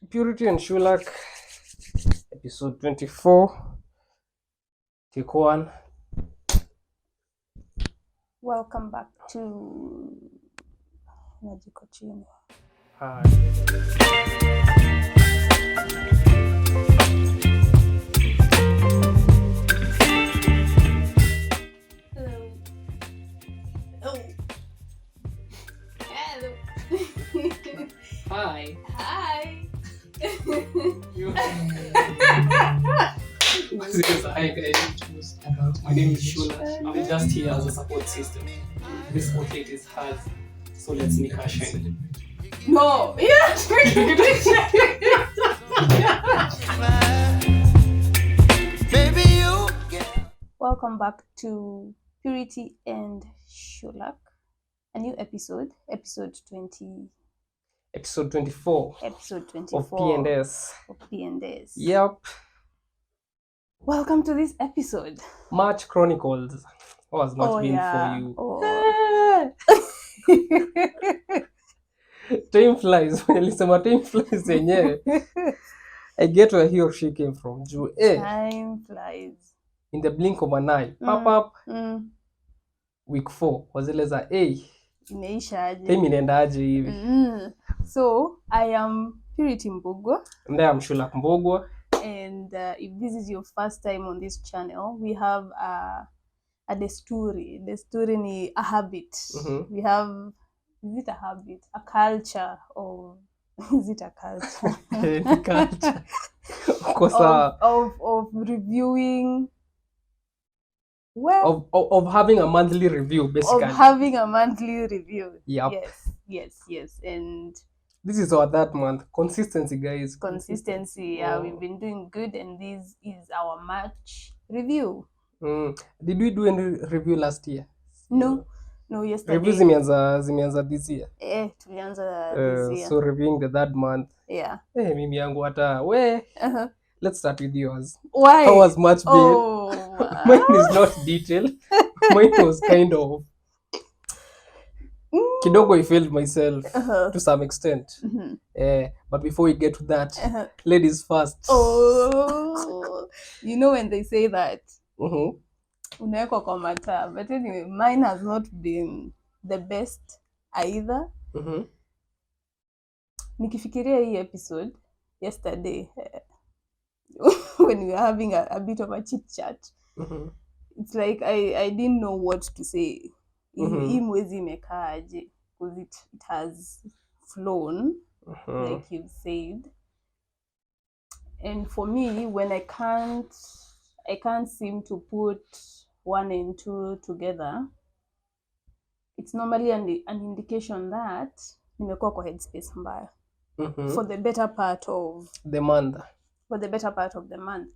Purity and Shulak, episode 24, take one. Welcome back to Najiko Chini. Hi. Hello. Hi. Hi. Hi guys. My name is Shulak. I'm just here as a support system. This outlet is hers, so let's make her shine. No. Yeah. Welcome back to Purity and Shulak. A new episode 20. Episode 24 Episode 24 of P&S. of P&S. Yep. Welcome to this episode. March Chronicles. How has March been for you? Oh. Time flies. Nilisema time flies yenyewe. I get where he or she came from. Time flies. In the blink of an eye. Pop. Week 4. Wazileza Imeisha aje. time inaenda aje hivi. So, I am Purity Mbugwa. And I am Shulak Mbogwa. And if this is your first time on this channel, we have a desturi. Desturi ni a habit. We have, is it a habit? A culture or is it a culture? Culture. of reviewing. Well, of having a monthly review, basically. Of having a monthly review. Yep. Yes. And this is our that month. Consistency, guys. Consistency. Yeah, we've been doing good, and this is our March review. Did we do any review last year? No, yesterday. Review zimeanza this year. Tulianza this year. So reviewing the third month. Yeah. Mimi yangu hata we. Let's start with yours. Why? How was March been? Oh, Mine is not detailed. Mine was kind of kidogo I failed myself to some extent. But before we get to that, ladies first. Oh, you know when they say that, unawekwa kwa mataa. But anyway, mine has not been the best either. Nikifikiria hii episode yesterday, when we were having a bit of a chit chat, it's like I didn't know what to say. Hii mwezi imekaaje, because it has flown, like you've said. And for me, when I can't seem to put 1 and 2 together, it's normally an indication that nimekuwa kwa headspace mbaya for the better part of the month. For the better part of the month.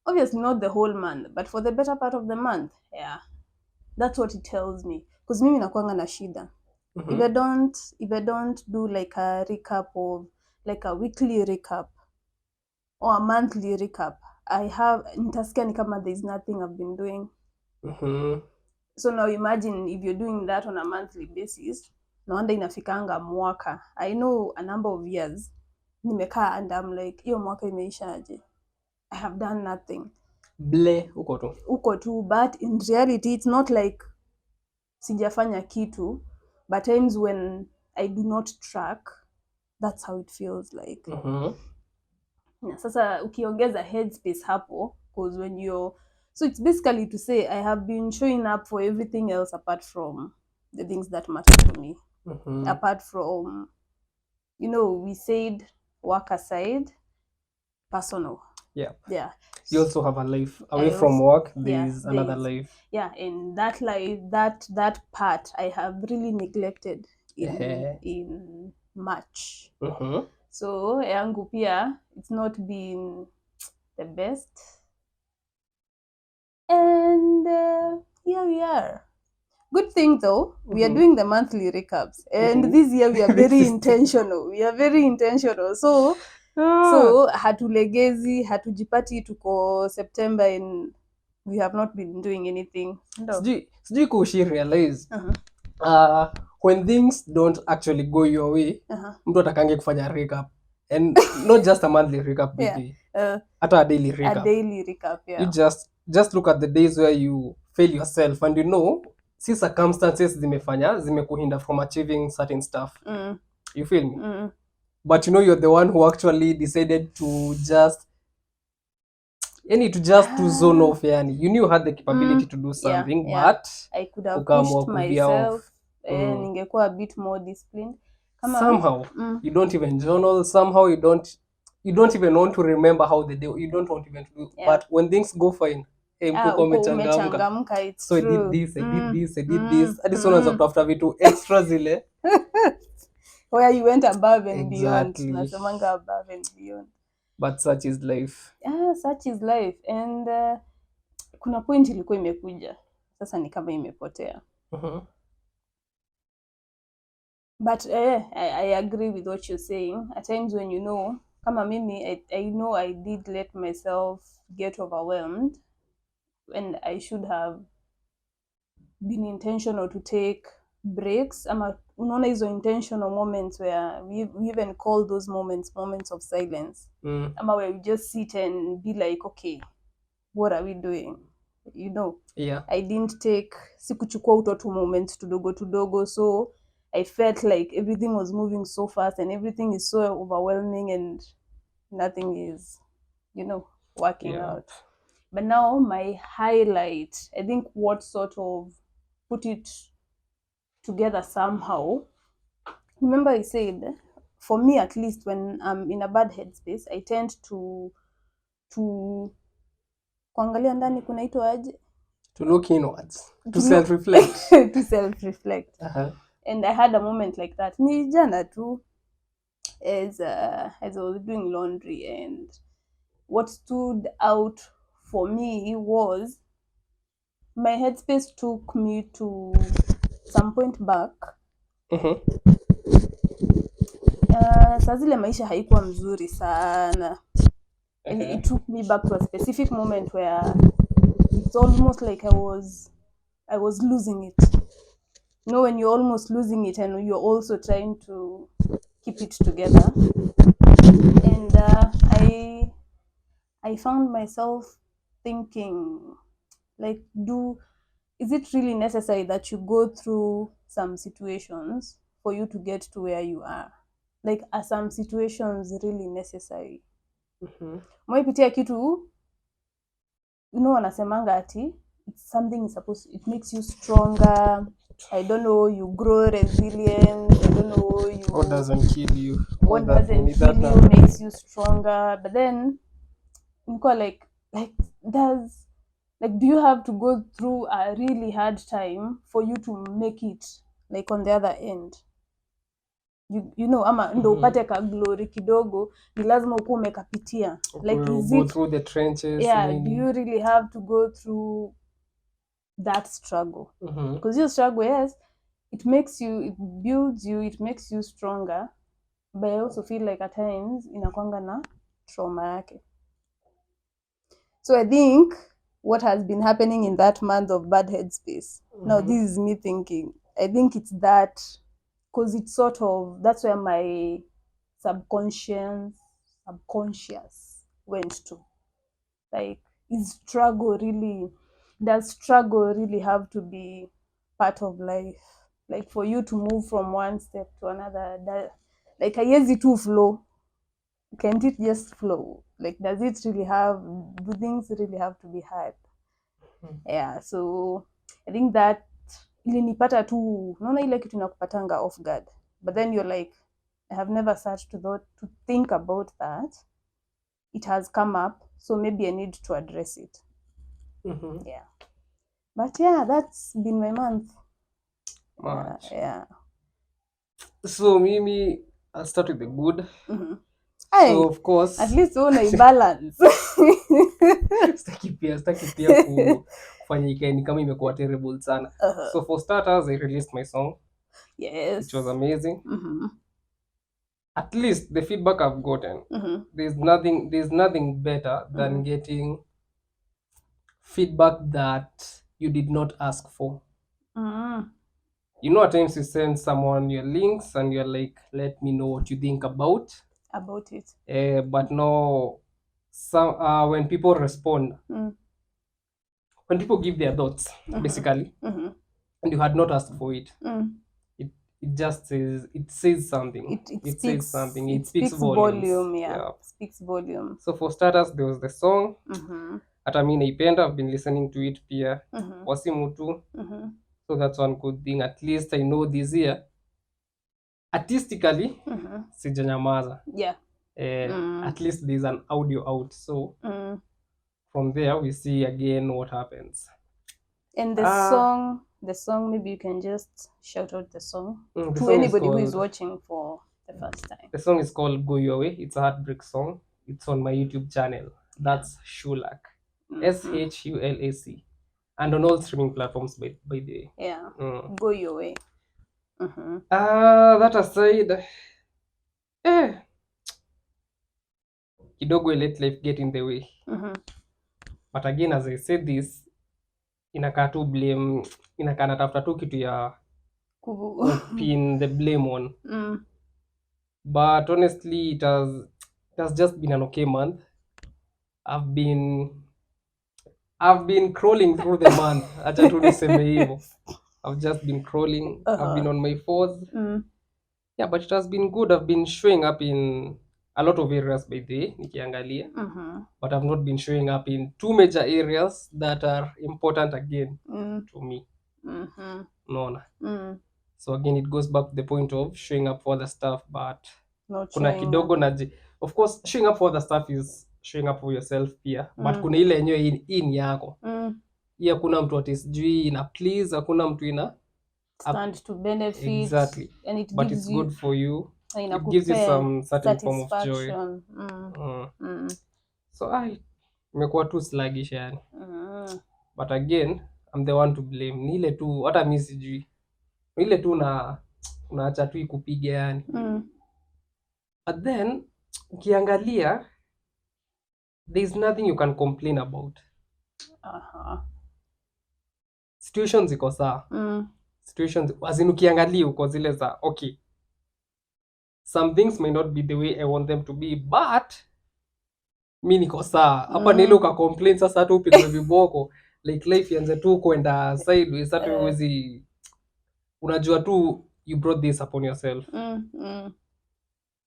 Obviously not the whole month, but for the better part of the month. Yeah. That's what it tells me. Because mimi nakuanga na shida. If I don't do like a recap of, like a weekly recap or a monthly recap, nitasikia ni kama there's nothing I've been doing. So now imagine if you're doing that on a monthly basis, no wonder inafikanga mwaka. I know a number of years nimekaa and I'm like, hiyo mwaka imeisha aje? I have done nothing. Uko tu, but in reality it's not like sijafanya kitu, but times when I do not track, that's how it feels like. Sasa ukiongeza headspace hapo, because when so it's basically to say I have been showing up for everything else apart from the things that matter to me. Apart from, we said work aside, personal. Yeah. You also have a life away from work. There's another life. Yeah, and that life, that part I have really neglected in March. So yangu pia, it's not been the best. And here we are. Good thing though, we are doing the monthly recaps, and this year we are very intentional. We are very intentional. So hatulegezi, hatujipati tuko September and we have not been doing anything. Sijui kushi realize when things don't actually go your way, mtu atakange kufanya recap. And not just a monthly recap, Yeah. baby. Uh, At a daily a recap. daily recap, You yeah. just look at the days where you fail yourself, and you know, see circumstances zimekuhinda from achieving certain stuff. You feel me? But you know, you're the one who actually decided to just to zone off. Yani you knew you had the capability to do something, yeah. but I could have ukaamua pushed kuvia myself, off. ningekuwa a bit more disciplined. Somehow you don't even journal. Somehow you don't even want to remember how the day. You don't want even to do. Yeah. But when things go fine, hey, mkuko uko umechangamka. umechangamka, it's So I true. did this, I did this, I did this. Hadi sasa unaanza kutafuta vitu extra zile. Where you went above and Exactly. beyond. Nasemanga above and beyond. But such is life. Such is life. And kuna point ilikuwa imekuja. Sasa ni kama imepotea. But I agree with what you're saying. At times when you know, kama mimi, I know I did let myself get overwhelmed, and I should have been intentional to take breaks. Ama unaona hizo intentional moments where we even call those moments of silence. Ama where we just sit and be like, okay, what are we doing? You know, yeah. I didn't take, sikuchukua uto tu moments tudogo, so I felt like everything was moving so fast and everything is so overwhelming and nothing is, you know, working out. But now my highlight, I think what sort of put it together somehow, remember I said, for me at least, when I'm in a bad headspace, I tend to kuangalia ndani kunaitwa aje? To look inwards, to self-reflect. To self-reflect. And I had a moment like that. Ni jana tu, as I was doing laundry, and what stood out for me was my headspace took me to some point back. Saa zile maisha haikuwa mzuri sana. And it took me back to a specific moment where it's almost like I was losing it. You know, when you're almost losing it and you're also trying to keep it together. And I found myself thinking, like, is it really necessary that you go through some situations for you to get to where you are? Like, are some situations really necessary? Mwaipitia kitu, you know, wanasemanga ati it's something it makes you stronger. I don't know, you grow resilient. I don't know, what doesn't kill you. What doesn't kill you makes you stronger. But then like do you have to go through a really hard time for you to make it like on the other end? You know, ama ndo upate ka glory kidogo, ni lazima ukuwa umekapitia. Like, is go it through the trenches? Do you really have to go through that struggle? Because your struggle, yes, it makes you, it builds you, it makes you stronger, but I also feel like at times inakwanga na trauma yake. So I think what has been happening in that month of bad headspace, now this is me thinking, I think it's that, because it's sort of, that's where my subconscious went to. Like, does struggle really have to be part of life? Like, for you to move from one step to another, like, haiwezi tu flow. Can't it just flow? Like, do things really have to be hard? Yeah, so I think that ilinipata tu, unaona ile kitu inakupatanga off guard, but then you're like, I have never sat to think about that. It has come up, so maybe I need to address it. Yeah, but yeah, that's been my month. Yeah. So Mimi, I'll start with the good. So of course, at least una balance. Staki pia kufanya ikae ni kama imekuwa terrible sana. So for starters, I released my song. Yes. Which was amazing. At least the feedback I've gotten, there's nothing better than getting feedback that you did not ask for. You know, at times you send someone your links and you're like, let me know what you think about. about it. But no, some when people respond, when people give their thoughts, basically, and you had not asked for it, it it just says something. It says something. It speaks volumes. volume, yeah. Speaks volume. So for starters, there was the song. Hata mi naipenda, I've been listening to it pia. Wasimu tu. So that's one good thing. At least I know this year, artistically, sijanyamaza. Yeah. At least there's an audio out. So from there, we see again what happens. And the song, maybe you can just shout out the song to anybody who is watching for the first time. The song is called Go Your Way. It's a heartbreak song. It's on my YouTube channel. That's Shulac. Shulac. And on all streaming platforms, by the way. Yeah. Go Your Way. That aside, kidogo let life get in the way. But again, as I said this, inakaa tu blame, inakaa natafuta tu kitu ya pin the blame on. But honestly, it has just been an okay month. I've been crawling through the month. Acha tu niseme hivyo. I've just been crawling. I've been on my fours. Yeah, but it has been good. I've been showing up in a lot of areas by the way, nikiangalia. But I've not been showing up in two major areas that are important again to me. Unaona? So again, it goes back to the point of showing up for other stuff, but kuna kidogo naji. Of course, showing up for other stuff is showing up for yourself pia, but kuna ile yenyewe in yako. Hii hakuna mtu ati sijui ina please, hakuna mtu ina stand to benefit. Exactly. And it but gives it's you, good for you. It gives you some certain form of joy. So imekuwa tu sluggish yani. But again, I'm the one to blame. Ni ile tu hata mimi sijui. Ni ile tu unaacha tu ikupiga yani. But then ukiangalia, there's nothing you can complain about. Situations ziko sawa. Situations as in ukiangalia uko zile za okay. Some things may not be the way I want them to be, but mi niko sawa. Hapa ni ile uka complain sasa hata upigwe viboko. Like life ianze tu kwenda sideways, hata huwezi unajua tu you brought this upon yourself.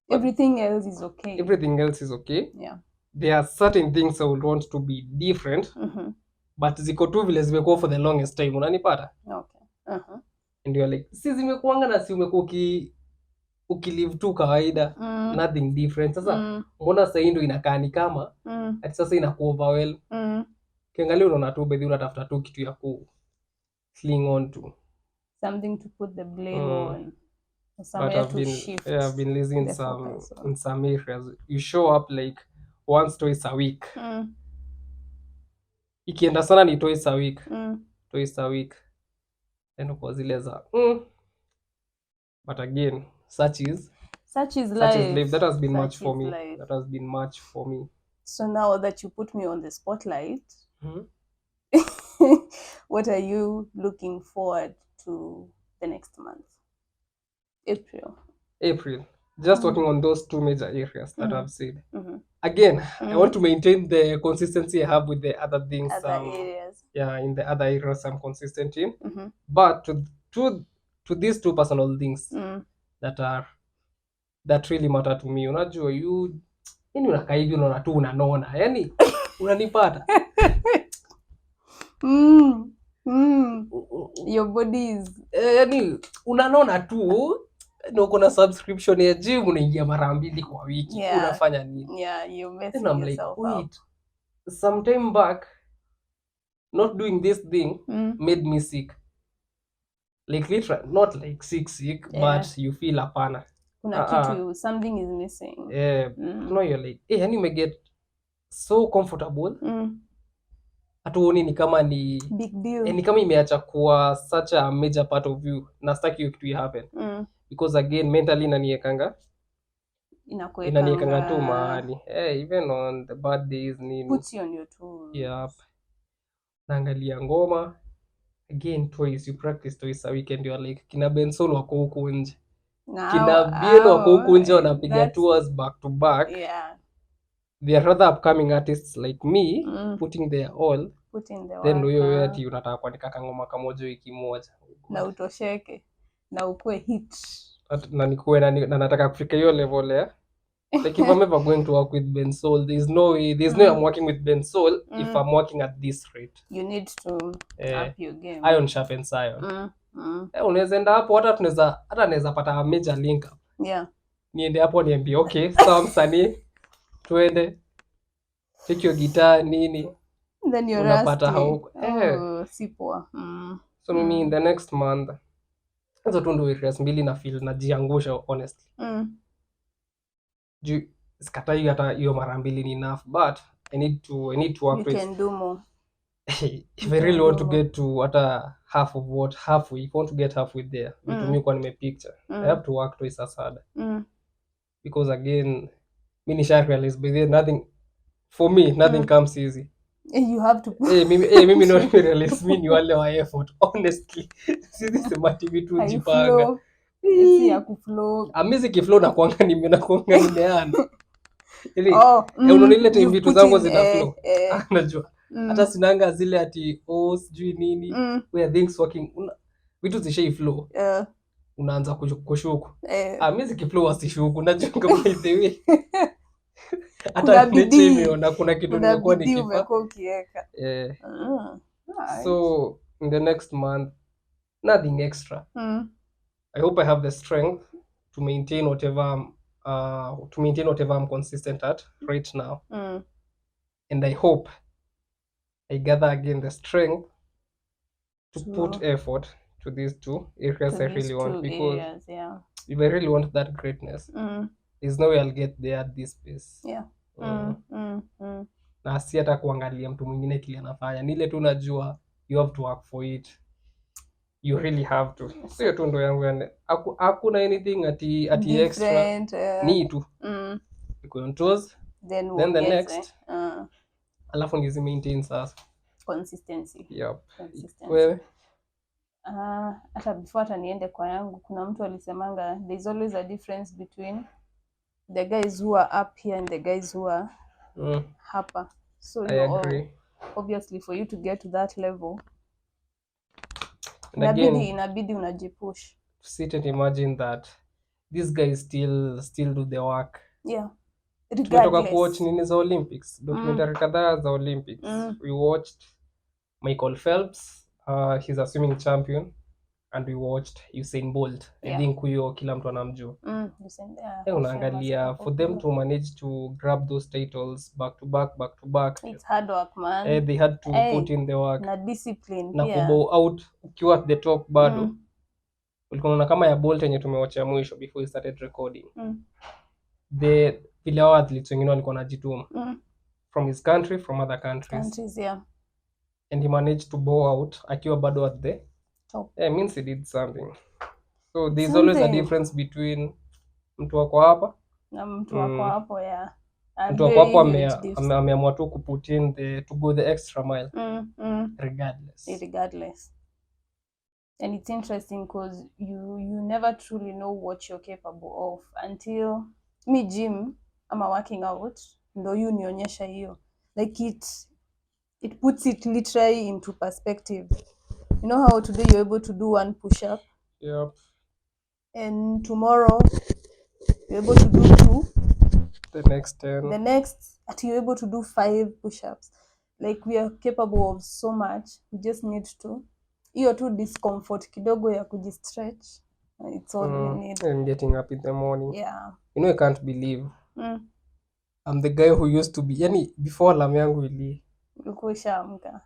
Everything else is okay. Everything else is okay. Yeah. There are certain things I would want to be different. But ziko tu vile zimekuwa for the longest time, unanipata? Okay. And you're like, si zimekuanga na si umekuwa ukilive tu kawaida, nothing different. Sasa mbona sasa hii ndio inakaa ni kama ati sasa inaku overwhelm. Kiangalia unaona tu bedhi unatafuta tu kitu ya ku cling on to. Something to put the blame on. Somewhere to shift. Yeah, I've been listening in some areas. You show up like once, twice a week. Ikienda sana ni twice a week. Twice a week. Then uko zile za but again, such is life. That has been much for me. That has been much for me. So now that you put me on the spotlight, what are you looking forward to the next month? April. Just working on those two major areas that I've said. Again, I want to maintain the consistency I have with the other things. Other areas. Yeah, in the other areas I'm consistent in. But to these two personal things that really matter to me. Unajua yani unakaa hivi unaona tu unanona. Yani unanipata. Your body is yani unanona tu. Na uko na subscription ya gym unaingia mara 2 kwa wiki. Unafanya nini? Yeah, you messing yourself up. Some time back, not doing this thing made me sick. Like literally, not like sick, but you feel hapana. Kuna kitu, something is missing. No, you're like, yani you may get so comfortable. Hatuoni ni kama ni big deal. Ni kama imeacha kuwa such a major part of you. Na staki hiyo kitu happen. Because again, mentally inaniekanga tu mahali. Even on the bad days nini. Puts you on your toes. Yep. Naangalia ngoma. Again, twice. You practice twice a weekend. You're like, kina Benson wako huko nje. Kina Bien wako huku nje wanapiga that's tours back to back. yeah. They are rather upcoming artists like me putting their all. Putting the Then work, wewe ati unataka kuandika kangoma kamoja wiki moja. na utosheke na ukue hit. Na nikuwe na nataka kufika hiyo level ya like if I'm ever going to work with Ben Soul, there's no way I'm working with Ben Soul if I'm working at this rate. You need to up your game. Iron sharpens iron. Unaweza enda hapo hata naweza pata major link up. Yeah. Niende hapo niambie okay, sawa msanii, twende. Take your guitar nini. Then you're unapata hauko. Si poa. So mimi in the next month hizo tu ndio areas mbili na feel najiangusha honestly. Juu sikatai hata hiyo mara mbili ni enough, but I need to work you can do more. If I really want to get to hata halfway, if I want to get halfway there, vitu mimi kwa nimepicture, I have to work twice as hard. Because again, mimi nisha realize by the nothing for me, nothing comes easy. You have to mimi not realize mimi ni wale wa effort honestly. Sisi sema TV tu jipanga. Si ya kuflow. Amizi flow na kuanga nimeana. Ili unaona ile time vitu zangu zina flow. Unajua. Hata sinanga zile ati sijui nini where things working vitu zishai flow. Unaanza kushuku. Amizi flow wasishuku. Unajua kama the way. Hata nimeona kuna kitu nimekuwa nikiweka. So in the next month nothing extra. I hope I have the strength to maintain whatever I'm consistent at right now. And I hope I gather again the strength to put effort to these two areas I really want, because if I really want that greatness, there's no way I'll get there at this pace. Na si hata kuangalia mtu mwingine kile anafanya, ni ile tu najua you have to work for it. You really have to. Sio tu ndo yangu yani. Hakuna anything ati extra. Ni tu. Iko on toes. Then the next. Alafu ngizi maintain sasa. Consistency. Yep. Wewe? Hata before hata niende kwa yangu, kuna mtu alisemanga there's always a difference between the guys who are up here and the guys who are hapa. So I agree. Obviously for you to get to that level, inabidi unajipush. Sit and imagine that these guys still do the work. Yeah. Tumetoka kuwatch nini za Olympics, documentary kadhaa za Olympics. We watched Michael Phelps, he's a swimming champion, and we watched Usain Bolt. I think huyo kila mtu anamjua. Unaangalia for them to manage to grab those titles back to back. It's hard work, man. They had to put in the work. Na discipline na kubow out ukiwa at the top bado. Ulikuwa unaona kama ya Bolt yenye tumewatcha mwisho before we started recording. The vile hao athletes wengine walikuwa wanajituma. From his country, from other countries. And he managed to bow out akiwa bado at the top. Means he did something. So there's always a difference between mtu wako hapa na mtu wako hapo. Mtu wako hapo ameamua tu kuput in to go the extra mile. Regardless. And it's interesting because you never truly know what you're capable of until me gym ama working out ndo you nionyesha hiyo, like it puts it literally into perspective. You know how today you're able to do 1 push-up? Yep. And tomorrow you're able to do 2. The next 10. The next you're able to do 5 push-ups. Like we are capable of so much. We just need to hiyo tu discomfort kidogo ya kujistretch. It's all we need. And getting up in the morning. Yeah. You know, I can't believe I'm the guy who used to be, yani before alarm yangu ulikuwa ushaamka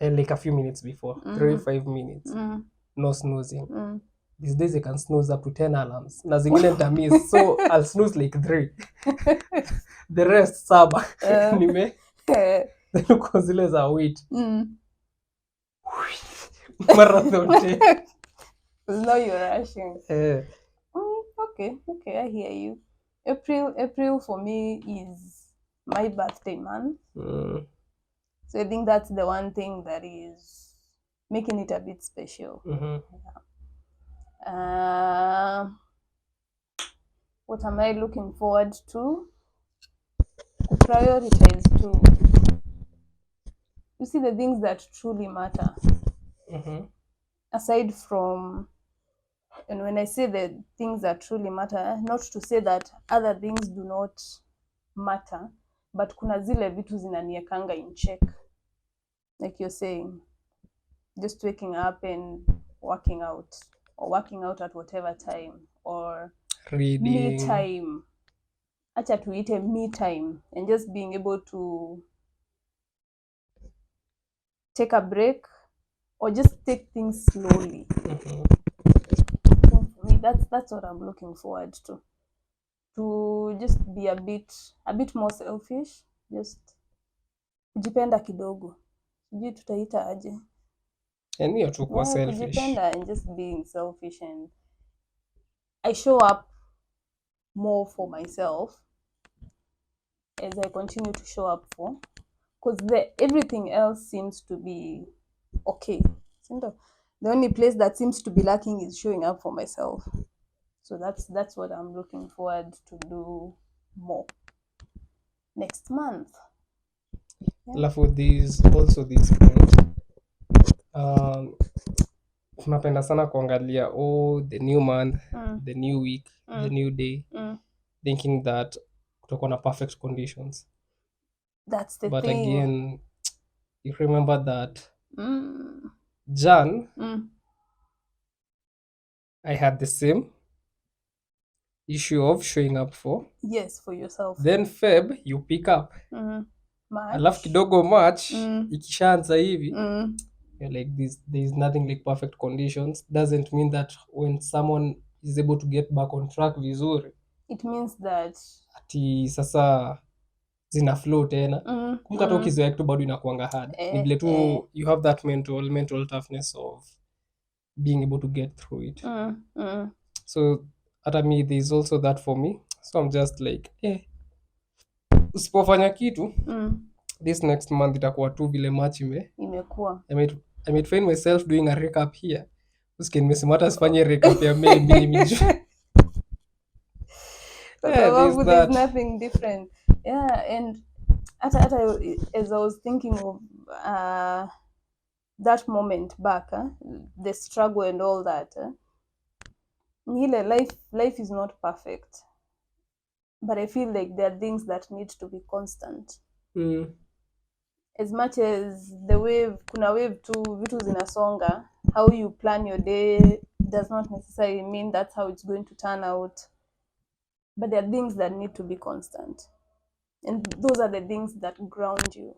like a few minutes before, 3-5 minutes. No snoozing. These days I can snooze up to 10 alarms. Na zingine nitamiss, so I'll snooze like 3. The rest 7 nime then uko zile za wait. Marathon day. Now you're rushing. Okay, I hear you. April for me is my birthday month. So I think that's the one thing that is making it a bit special. What am I looking forward to? Prioritize too. You see, the things that truly matter. Aside from, and when I say the things that truly matter, not to say that other things do not matter, but kuna zile vitu zinaniekanga in check. Like you're saying, just waking up and working out, or working out at whatever time, or Reading. me time. Acha tuite me time, and just being able to take a break or just take things slowly. For me, that's what I'm looking forward to. To just be a bit more selfish, just kujipenda kidogo. Sijui tutaita aje. And hiyo tu kuwa selfish. Kujipenda and just being selfish, and I show up more for myself as I continue to show up for, because everything else seems to be okay. The only place that seems to be lacking is showing up for myself. So that's what I'm looking forward to do more next month. Alafu this point, tunapenda sana kuangalia the new month, the new week, the new day, thinking that kutakuwa na perfect conditions. That's the but thing. Again, you remember that Jan, I had the same issue of showing up for. Yes, for yourself. Then Feb you pick up. Alafu kidogo March ikishaanza hivi, you're like there is nothing like perfect conditions. Doesn't mean that when someone is able to get back on track vizuri, it means that ati sasa zina flow tena. Kumbuka hata ukizoea kitu bado inakuanga hard. Ni vile tu you have that mental toughness of being able to get through it. So hata me there is also that for me. So I'm just like usipofanya kitu this next month itakuwa tu vile March imekuwa. I might find myself doing a recap here. Usikie nimesema hata sifanye recap ya May mimi. There's nothing different. Yeah, and hata as I was thinking of that moment back, the struggle and all that, life is not perfect, but I feel like there are things that need to be constant. As much as kuna wave tu vitu zinasonga, how you plan your day does not necessarily mean that's how it's going to turn out, but there are things that need to be constant, and those are the things that ground you.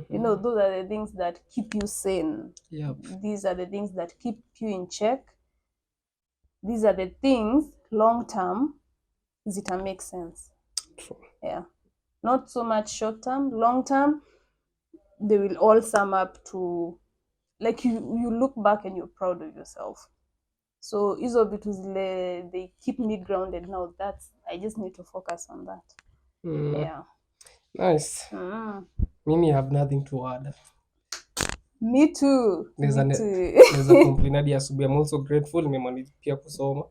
You know, those are the things that keep you sane. Yep. These are the things that keep you in check. These are the things long term zita make sense. True. Yeah, not so much short term. Long term, they will all sum up to, like, you look back and you're proud of yourself. So hizo vitu zile, they keep me grounded now. I just need to focus on that. Yeah. Nice. Mimi have nothing to add. Me too. There's a complaint hadi asubuhi. I'm also grateful nimemaliza pia kusoma.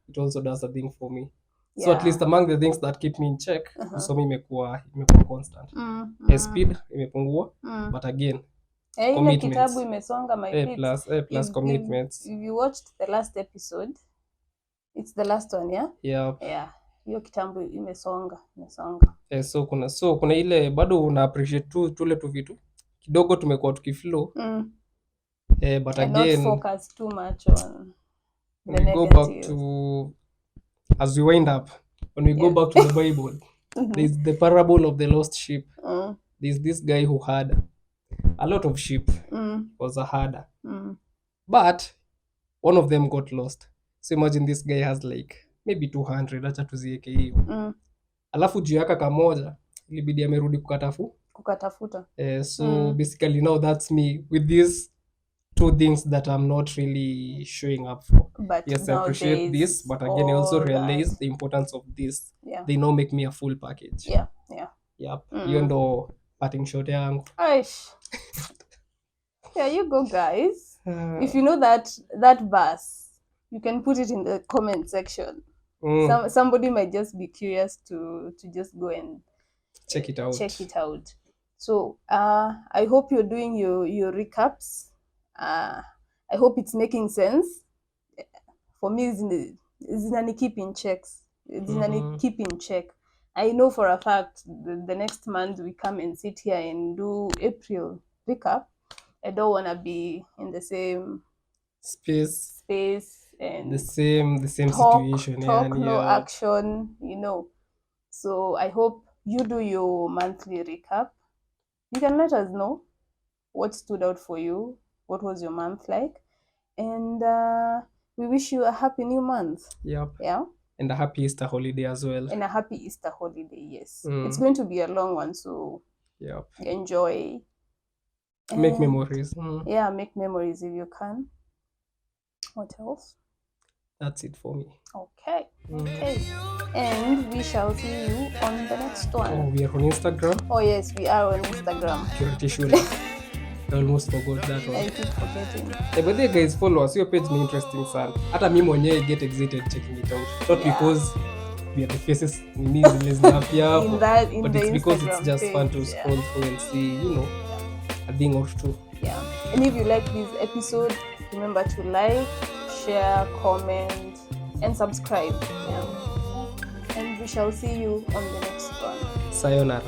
It also does a thing for me. Yeah. So at least among the things that keep me in check, kusoma imekuwa constant. Speed imepungua, but again, commitments. Kitabu imesonga my feet. Plus commitments. If you watched the last episode, it's the last one, yeah? Yeah. Hiyo kitabu imesonga. So kuna ile bado una appreciate tule tu vitu kidogo tumekuwa tukiflow. But and again, not focus too much on when we go back to, as we wind up, when we go back to the Bible, there's the parable of the lost sheep. There's this guy who had a lot of sheep. Was a herder. But one of them got lost. So imagine this guy has like maybe 200, acha tuzieke hiyo. Alafu juu yaka kamoja ilibidi amerudi kukatafuta. So basically now that's me with these two things that I'm not really showing up for. But yes, I appreciate this, but again I also realize the importance of this. Yeah. They now make me a full package. Yeah. Yep. Hiyo ndo parting shot yangu. Yeah, you go guys. If you know that verse, you can put it in the comment section. Somebody might just be curious to just go and Check it out. check it out. So I hope you're doing your recaps. I hope it's making sense. For me, zinani keep in checks. Zinani keep in check. I know for a fact the next month we come and sit here and do April recap. I don't want to be in the same Space and the same situation. talk, Yeah, no yeah. action, So I hope you do your monthly recap. You can let us know what stood out for you, what was your month like, and we wish you a happy new month. Yep. Yeah. And a happy Easter holiday as well. And a happy Easter holiday, yes. It's going to be a long one, so yep. Enjoy. Make memories. Yeah, make memories if you can. What else? That's it for me. Okay. Okay. And we shall see you on the next one. Oh, we are on Instagram. Oh yes, we are on Instagram. Purity Shule. I almost forgot that one. I keep forgetting. Hey, but there guys, follow us. Your page is interesting, son. Hata mimi mwenyewe get excited checking it out. Not because we are the faces we need up here, but it's because it's just fun to scroll through and see, a thing or two. Yeah. And if you like this episode, remember to like, share, comment, and subscribe. Yeah. And we shall see you on the next one. Sayonara.